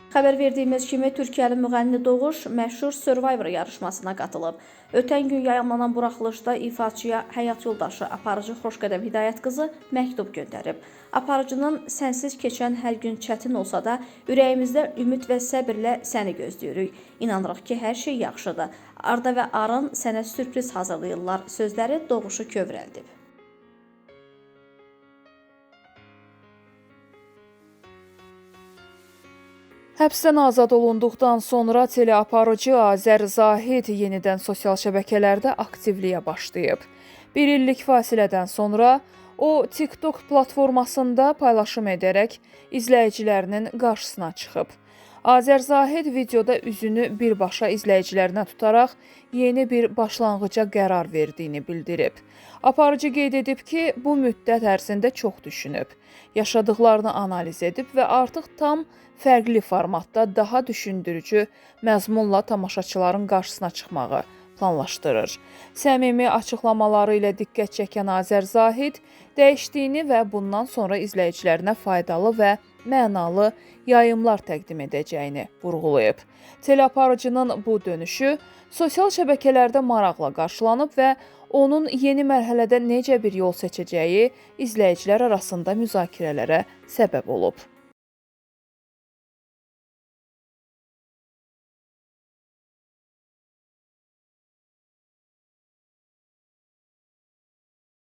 Xəbər verdiyimiz kimi, Türkiyəli müğənni Doğuş məşhur Survivor yarışmasına qatılıb. Ötən gün yayımlanan buraxılışda ifaçıya həyat yoldaşı, aparıcı Xoşqədəm Hidayət qızı məktub göndərib. Aparıcının "Sənsiz keçən hər gün çətin olsa da, ürəyimizdə ümid və səbirlə səni gözləyirik. İnanırıq ki, hər şey yaxşıdır. Arda və Arın sənə sürpriz hazırlayırlar" sözləri Doğuşu kövrəldib. Həbsdən azad olunduqdan sonra teleaparıcı Azər Zahid yenidən sosial şəbəkələrdə aktivliyə başlayıb. Bir illik fasilədən sonra o TikTok platformasında paylaşım edərək izləyicilərinin qarşısına çıxıb. Azər Zahid videoda üzünü birbaşa izləyicilərinə tutaraq yeni bir başlanğıca qərar verdiyini bildirib. Aparıcı qeyd edib ki, bu müddət ərzində çox düşünüb, yaşadıqlarını analiz edib və artıq tam fərqli formatda daha düşündürücü məzmunla tamaşaçıların qarşısına çıxmağı planlaşdırır. Səmimi açıqlamaları ilə diqqət çəkən Azər Zahid dəyişdiyini və bundan sonra izləyicilərinə faydalı və mənalı yayımlar təqdim edəcəyini vurğulayıb. Teleaparıcının bu dönüşü sosial şəbəkələrdə maraqla qarşılanıb və onun yeni mərhələdə necə bir yol seçəcəyi izləyicilər arasında müzakirələrə səbəb olub.